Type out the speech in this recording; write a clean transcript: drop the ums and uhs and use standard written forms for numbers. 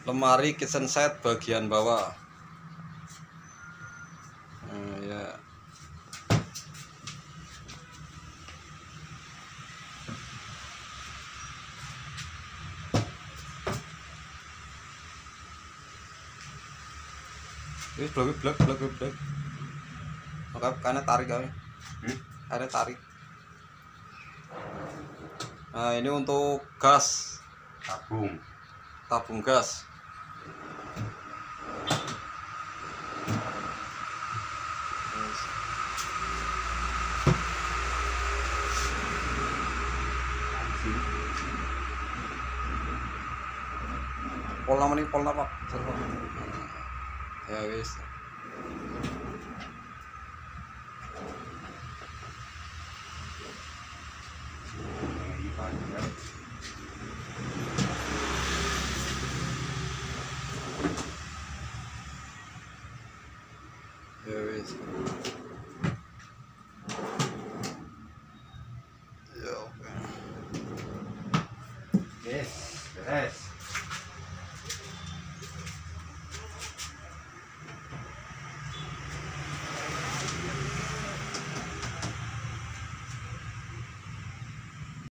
lemari kitchen set bagian bawah. Ya. Ini blok. Maka karena tarik kali. Ada tarik. Nah, ini untuk gas. Tabung gas. Polna Pak. Ya wis. Ya wis. Ya oke. Yes, beres.